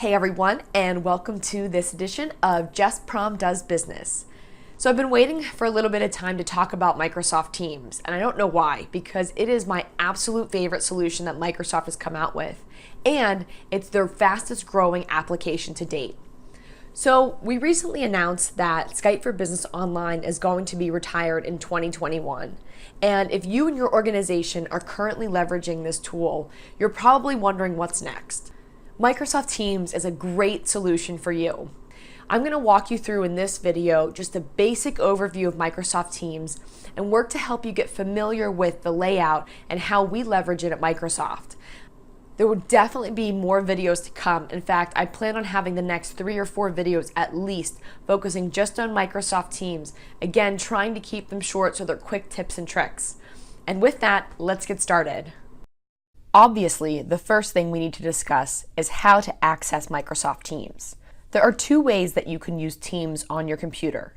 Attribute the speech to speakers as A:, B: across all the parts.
A: Hey everyone, and welcome to this edition of Just Prom Does Business. So I've been waiting for a little bit of time to talk about Microsoft Teams, and I don't know why, because it is my absolute favorite solution that Microsoft has come out with, and it's their fastest growing application to date. So we recently announced that Skype for Business Online is going to be retired in 2021. And if you and your organization are currently leveraging this tool, you're probably wondering what's next. Microsoft Teams is a great solution for you. I'm going to walk you through in this video just a basic overview of Microsoft Teams and work to help you get familiar with the layout and how we leverage it at Microsoft. There will definitely be more videos to come. In fact, I plan on having the next 3 or 4 videos at least focusing just on Microsoft Teams. Again, trying to keep them short so they're quick tips and tricks. And with that, let's get started. Obviously, the first thing we need to discuss is how to access Microsoft Teams. There are 2 ways that you can use Teams on your computer.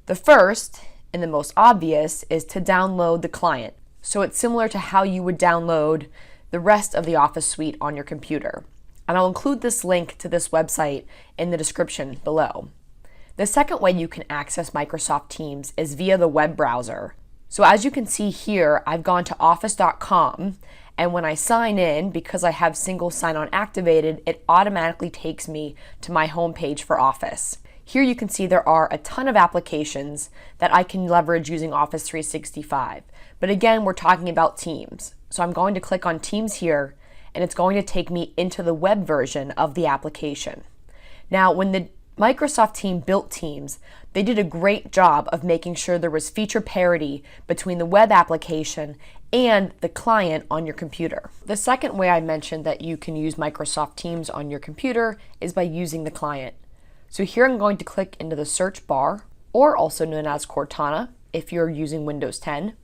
A: The first, and the most obvious, is to download the client. So it's similar to how you would download the rest of the Office suite on your computer. And I'll include this link to this website in the description below. The second way you can access Microsoft Teams is via the web browser. So as you can see here, I've gone to office.com, and when I sign in, because I have single sign-on activated, it automatically takes me to my home page for Office. Here you can see there are a ton of applications that I can leverage using Office 365. But again, we're talking about Teams. So I'm going to click on Teams here, and it's going to take me into the web version of the application. Now, when the Microsoft team built Teams, they did a great job of making sure there was feature parity between the web application and the client on your computer. The second way I mentioned that you can use Microsoft Teams on your computer is by using the client. So here I'm going to click into the search bar, or also known as Cortana if you're using Windows 10.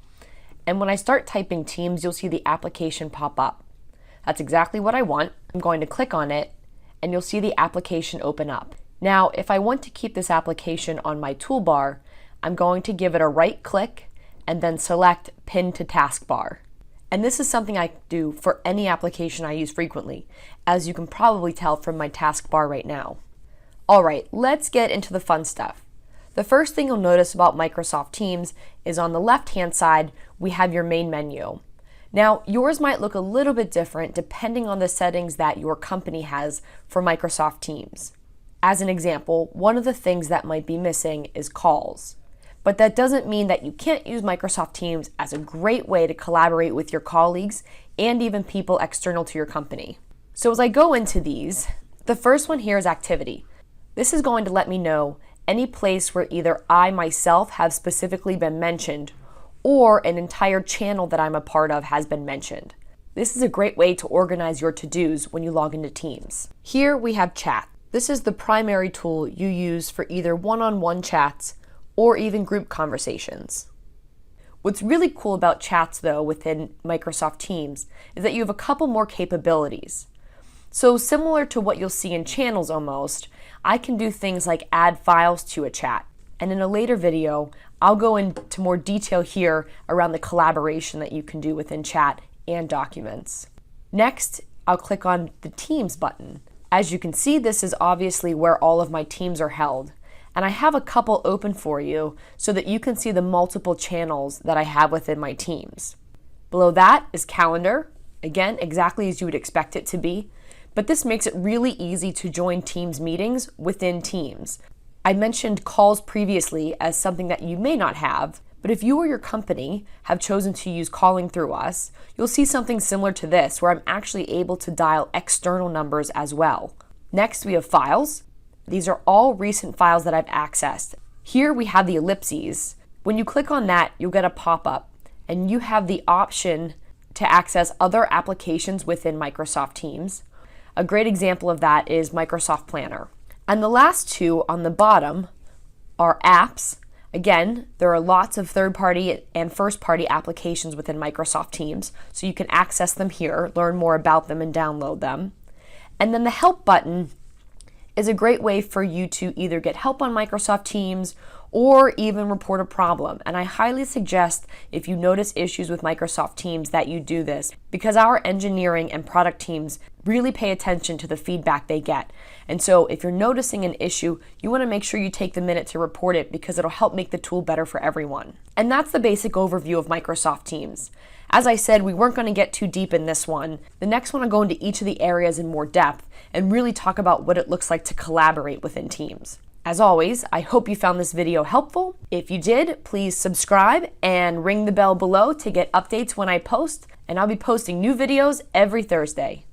A: And when I start typing Teams, you'll see the application pop up. That's exactly what I want. I'm going to click on it, and you'll see the application open up. Now, if I want to keep this application on my toolbar, I'm going to give it a right click and then select Pin to Taskbar. And this is something I do for any application I use frequently, as you can probably tell from my taskbar right now. All right, let's get into the fun stuff. The first thing you'll notice about Microsoft Teams is on the left-hand side, we have your main menu. Now, yours might look a little bit different depending on the settings that your company has for Microsoft Teams. As an example, one of the things that might be missing is calls. But that doesn't mean that you can't use Microsoft Teams as a great way to collaborate with your colleagues and even people external to your company. So as I go into these, the first one here is activity. This is going to let me know any place where either I myself have specifically been mentioned or an entire channel that I'm a part of has been mentioned. This is a great way to organize your to-dos when you log into Teams. Here we have chat. This is the primary tool you use for either one-on-one chats or even group conversations. What's really cool about chats though within Microsoft Teams is that you have a couple more capabilities. So similar to what you'll see in channels almost, I can do things like add files to a chat. And in a later video, I'll go into more detail here around the collaboration that you can do within chat and documents. Next, I'll click on the Teams button. As you can see, this is obviously where all of my teams are held. And I have a couple open for you so that you can see the multiple channels that I have within my teams. Below that is calendar, again, exactly as you would expect it to be, but this makes it really easy to join Teams meetings within Teams. I mentioned calls previously as something that you may not have, but if you or your company have chosen to use calling through us, you'll see something similar to this where I'm actually able to dial external numbers as well. Next, we have files. These are all recent files that I've accessed. Here we have the ellipses. When you click on that, you'll get a pop-up, and you have the option to access other applications within Microsoft Teams. A great example of that is Microsoft Planner. And the last 2 on the bottom are apps. Again, there are lots of third-party and first-party applications within Microsoft Teams, so you can access them here, learn more about them, and download them. And then the Help button is a great way for you to either get help on Microsoft Teams or even report a problem. And I highly suggest, if you notice issues with Microsoft Teams, that you do this, because our engineering and product teams really pay attention to the feedback they get. And so if you're noticing an issue, you want to make sure you take the minute to report it, because it'll help make the tool better for everyone. And that's the basic overview of Microsoft Teams. As I said, we weren't going to get too deep in this one. The next one, I'll go into each of the areas in more depth and really talk about what it looks like to collaborate within Teams. As always, I hope you found this video helpful. If you did, please subscribe and ring the bell below to get updates when I post, and I'll be posting new videos every Thursday.